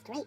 great.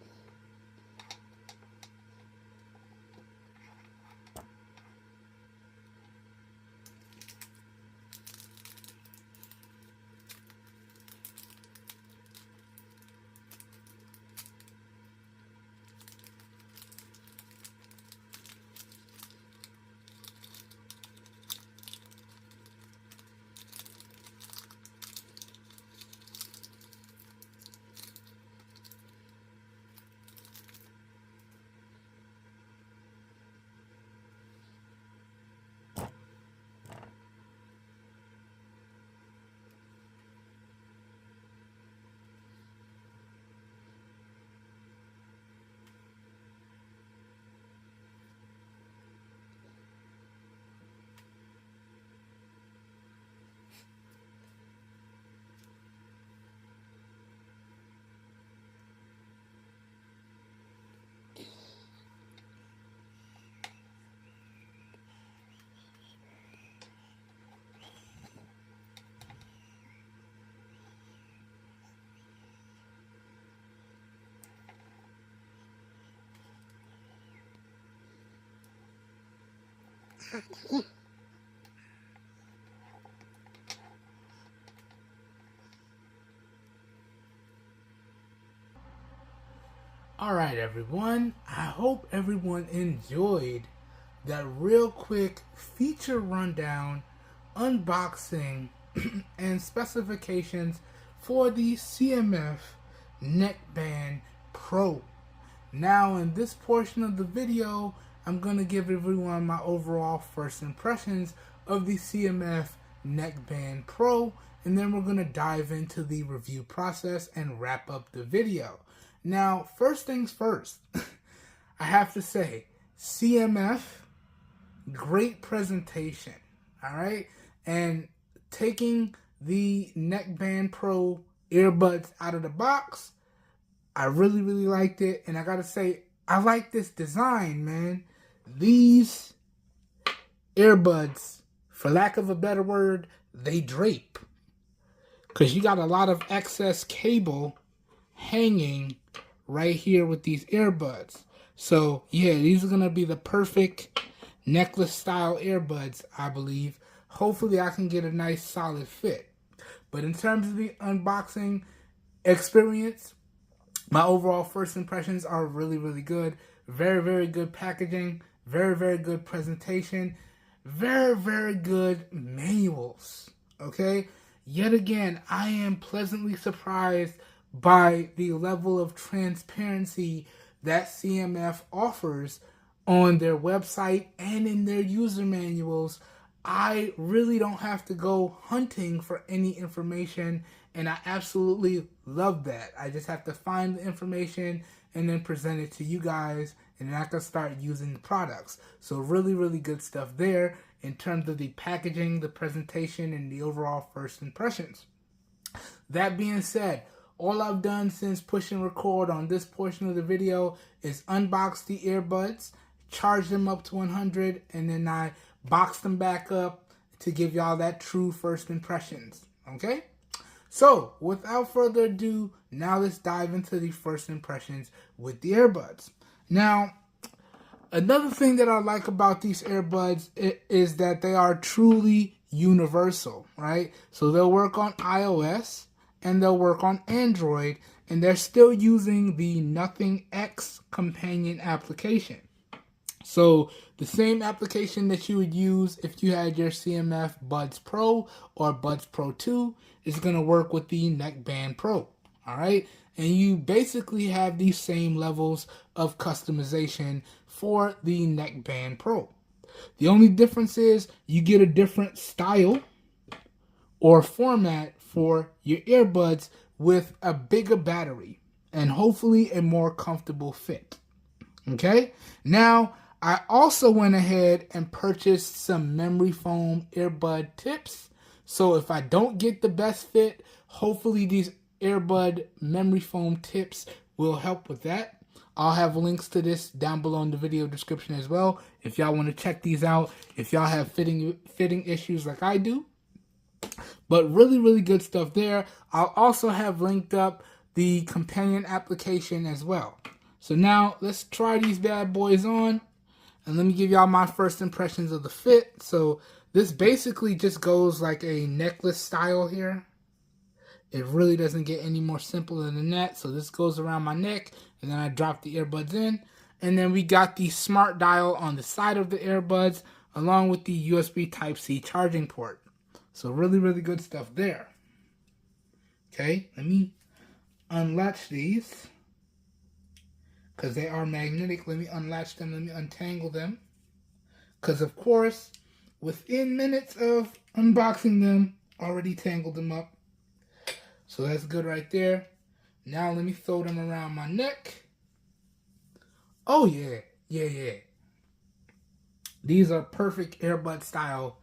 Alright everyone, I hope everyone enjoyed that real quick feature rundown, unboxing, and specifications for the CMF Neckband Pro. Now in this portion of the video, I'm going to give everyone my overall first impressions of the CMF Neckband Pro, and then we're going to dive into the review process and wrap up the video. Now, first things first, I have to say, CMF, great presentation, alright? And taking the Neckband Pro earbuds out of the box, I really liked it. And I gotta say, I like this design, man. These earbuds, for lack of a better word, they drape. Because you got a lot of excess cable hanging right here with these earbuds. So yeah, these are gonna be the perfect necklace style earbuds, I believe. Hopefully I can get a nice solid fit. But in terms of the unboxing experience, my overall first impressions are really good. Very good packaging, very good presentation, very good manuals. Okay, yet again, I am pleasantly surprised by the level of transparency that CMF offers on their website and in their user manuals. I really don't have to go hunting for any information, and I absolutely love that. I just have to find the information and then present it to you guys, and then I can start using the products. So really good stuff there in terms of the packaging, the presentation, and the overall first impressions. That being said, all I've done since pushing record on this portion of the video is unbox the earbuds, charge them up to 100, and then I box them back up to give y'all that true first impressions. Okay? So, without further ado, now let's dive into the first impressions with the earbuds. Now, another thing that I like about these earbuds is that they are truly universal, right? So they'll work on iOS and they'll work on Android, and they're still using the Nothing X companion application. So the same application that you would use if you had your CMF Buds Pro or Buds Pro 2 is going to work with the Neckband Pro, all right? And you basically have these same levels of customization for the Neckband Pro. The only difference is you get a different style or format for your earbuds with a bigger battery and hopefully a more comfortable fit. Okay? Now, I also went ahead and purchased some memory foam earbud tips. So if I don't get the best fit, hopefully these earbud memory foam tips will help with that. I'll have links to this down below in the video description as well if y'all want to check these out, if y'all have fitting issues like I do. But really good stuff there. I'll also have linked up the companion application as well. So now let's try these bad boys on, and let me give y'all my first impressions of the fit. So this basically just goes like a necklace style here. It really doesn't get any more simple than that. So this goes around my neck, and then I drop the earbuds in. And then we got the smart dial on the side of the earbuds, along with the USB Type-C charging port. So really, really good stuff there. Okay, let me unlatch these, because they are magnetic. Let me unlatch them, let me untangle them. Because of course, within minutes of unboxing them, already tangled them up. So that's good right there. Now let me throw them around my neck. Oh yeah. These are perfect earbud style,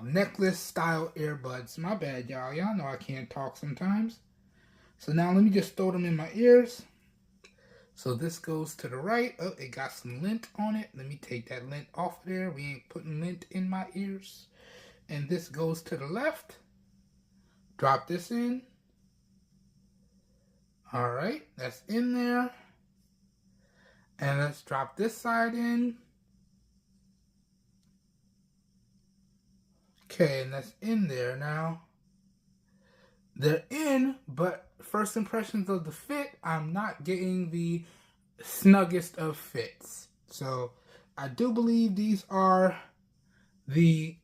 necklace style earbuds. My bad, y'all. Y'all know I can't talk sometimes. So now let me just throw them in my ears. So this goes to the right. Oh, it got some lint on it. Let me take that lint off of there. We ain't putting lint in my ears. And this goes to the left. Drop this in. All right, that's in there. And let's drop this side in. Okay, and that's in there now. They're in, but first impressions of the fit, I'm not getting the snuggest of fits. So I do believe these are the,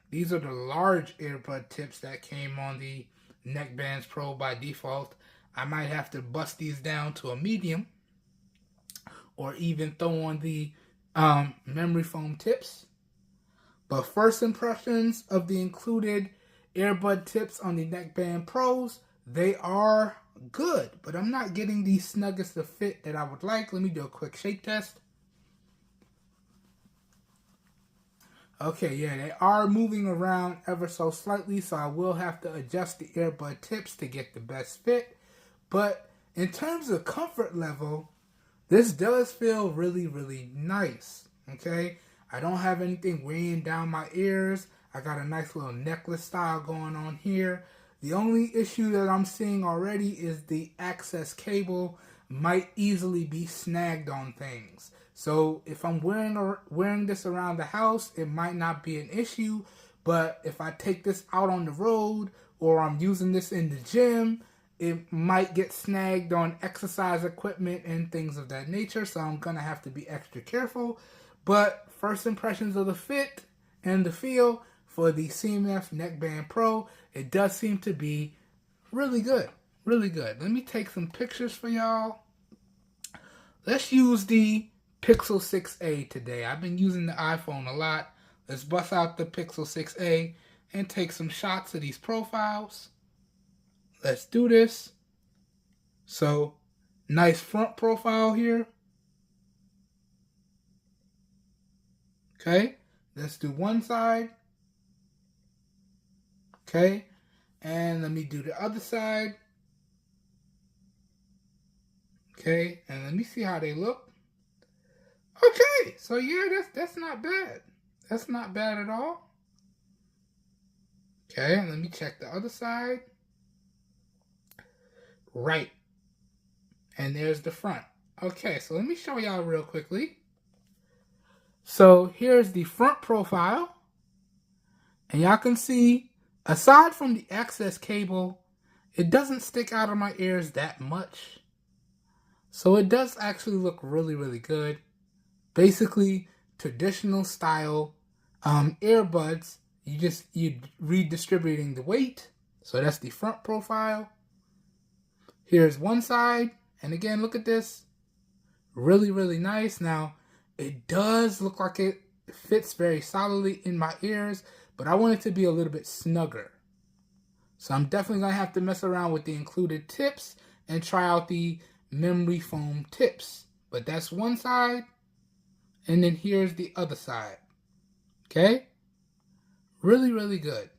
these are the large earbud tips that came on the Neckbands Pro by default. I might have to bust these down to a medium, or even throw on the memory foam tips. But first impressions of the included earbud tips on the Neckband Pros, they are good, but I'm not getting the snuggest of fit that I would like. Let me do a quick shake test. Okay, yeah, they are moving around ever so slightly, so I will have to adjust the earbud tips to get the best fit. But in terms of comfort level, this does feel really, really nice, okay? I don't have anything weighing down my ears. I got a nice little necklace style going on here. The only issue that I'm seeing already is the access cable might easily be snagged on things. So if I'm wearing this around the house, it might not be an issue. But if I take this out on the road, or I'm using this in the gym, it might get snagged on exercise equipment and things of that nature, so I'm going to have to be extra careful. But first impressions of the fit and the feel for the CMF Neckband Pro, it does seem to be really good. Really good. Let me take some pictures for y'all. Let's use the Pixel 6a today. I've been using the iPhone a lot. Let's bust out the Pixel 6a and take some shots of these profiles. Let's do this. So, nice front profile here. Okay, let's do one side. Okay, and let me do the other side. Okay, and let me see how they look. Okay, so yeah, that's not bad. That's not bad at all. Okay, and let me check the other side. Right. And there's the front. Okay, so let me show y'all real quickly. So here's the front profile. And y'all can see, aside from the access cable, it doesn't stick out of my ears that much. So it does actually look really, really good. Basically, traditional style earbuds. You're redistributing the weight. So that's the front profile. Here's one side, and again, look at this. Really, really nice. Now, it does look like it fits very solidly in my ears, but I want it to be a little bit snugger. So I'm definitely going to have to mess around with the included tips and try out the memory foam tips. But that's one side, and then here's the other side. Okay? Really, really good.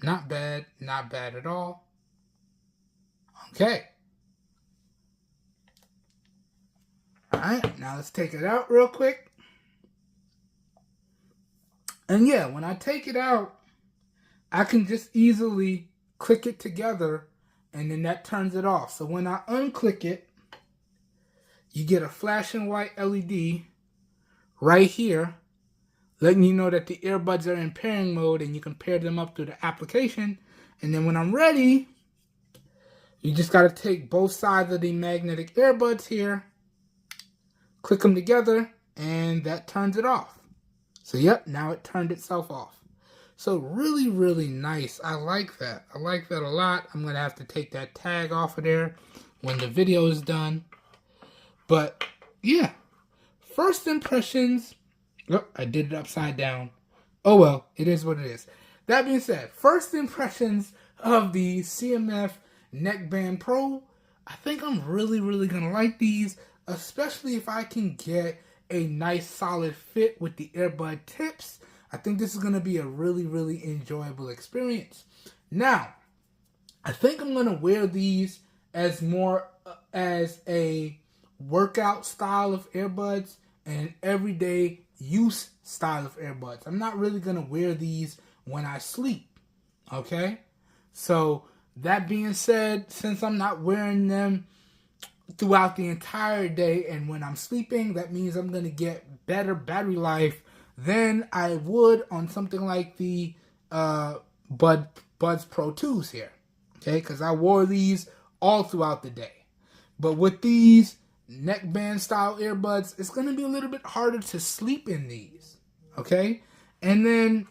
Not bad at all. Okay. Alright, now let's take it out real quick. And yeah, when I take it out, I can just easily click it together, and then that turns it off. So when I unclick it, you get a flashing white LED right here, letting you know that the earbuds are in pairing mode, and you can pair them up through the application. And then when I'm ready, you just got to take both sides of the magnetic earbuds here, click them together, and that turns it off. So yep, now it turned itself off. So really, really nice. I like that. I like that a lot. I'm going to have to take that tag off of there when the video is done. But yeah, first impressions. Oh, I did it upside down. Oh well, it is what it is. That being said, first impressions of the CMF Neckband Pro. I think I'm really, really going to like these, especially if I can get a nice solid fit with the earbud tips. I think this is going to be a really, really enjoyable experience. Now, I think I'm going to wear these as more as a workout style of earbuds and an everyday use style of earbuds. I'm not really going to wear these when I sleep, okay? So, that being said, since I'm not wearing them throughout the entire day and when I'm sleeping, that means I'm going to get better battery life than I would on something like the Buds Pro 2s here, okay? Because I wore these all throughout the day. But with these neckband style earbuds, it's going to be a little bit harder to sleep in these, okay? And then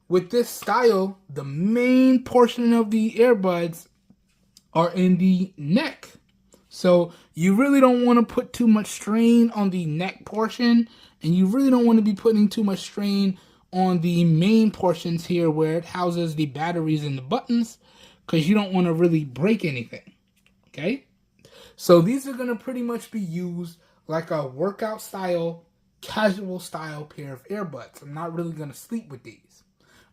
with this style, the main portion of the earbuds are in the neck. So you really don't want to put too much strain on the neck portion, and you really don't want to be putting too much strain on the main portions here where it houses the batteries and the buttons, because you don't want to really break anything, okay? So these are going to pretty much be used like a workout style, casual style pair of earbuds. I'm not really going to sleep with these.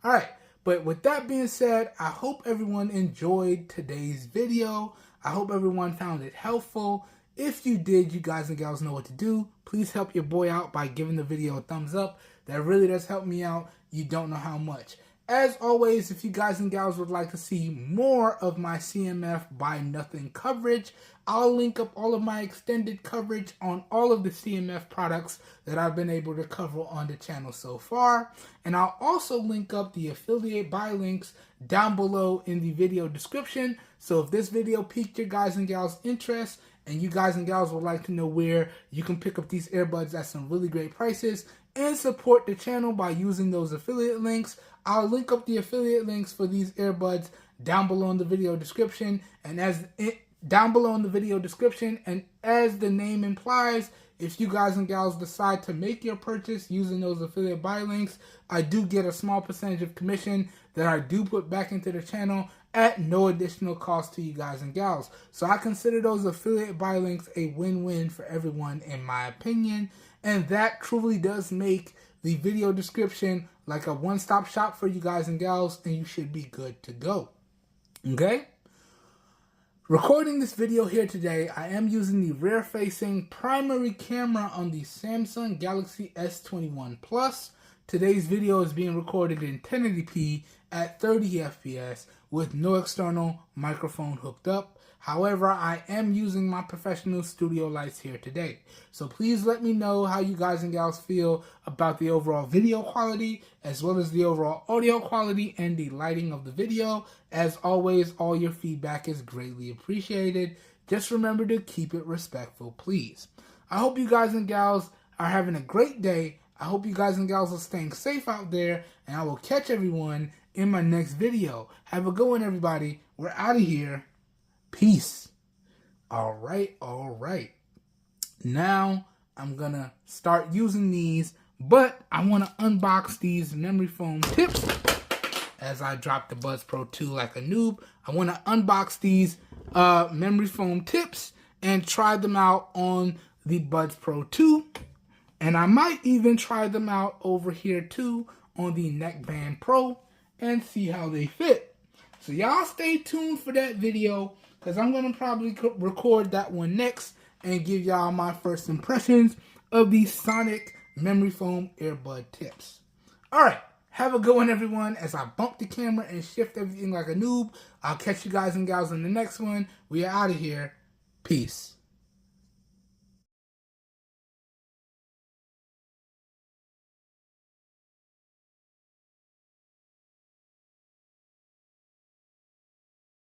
All right, but with that being said, I hope everyone enjoyed today's video. I hope everyone found it helpful. If you did, you guys and gals know what to do. Please help your boy out by giving the video a thumbs up. That really does help me out. You don't know how much. As always, if you guys and gals would like to see more of my CMF by Nothing coverage, I'll link up all of my extended coverage on all of the CMF products that I've been able to cover on the channel so far. And I'll also link up the affiliate buy links down below in the video description. So if this video piqued your guys and gals' interest, and you guys and gals would like to know where you can pick up these earbuds at some really great prices and support the channel by using those affiliate links, I'll link up the affiliate links for these earbuds down below in the video description. And as the name implies, if you guys and gals decide to make your purchase using those affiliate buy links, I do get a small percentage of commission that I do put back into the channel at no additional cost to you guys and gals. So I consider those affiliate buy links a win-win for everyone in my opinion. And that truly does make the video description like a one-stop shop for you guys and gals, and you should be good to go. Okay? Recording this video here today, I am using the rear-facing primary camera on the Samsung Galaxy S21 Plus. Today's video is being recorded in 1080p at 30 FPS with no external microphone hooked up. However, I am using my professional studio lights here today. So please let me know how you guys and gals feel about the overall video quality, as well as the overall audio quality and the lighting of the video. As always, all your feedback is greatly appreciated. Just remember to keep it respectful, please. I hope you guys and gals are having a great day. I hope you guys and gals are staying safe out there, and I will catch everyone in my next video. Have a good one, everybody. We're out of here. Peace. All right. Now I'm gonna start using these, but I want to unbox these memory foam tips. As I dropped the Buds Pro 2 like a noob, I want to unbox these memory foam tips and try them out on the Buds Pro 2. And I might even try them out over here too on the Neckband Pro and see how they fit. So y'all stay tuned for that video, because I'm going to probably record that one next and give y'all my first impressions of these Sonic memory foam earbud tips. Alright, Have a good one, everyone. As I bump the camera and shift everything like a noob, I'll catch you guys and gals in the next one. We are out of here. Peace.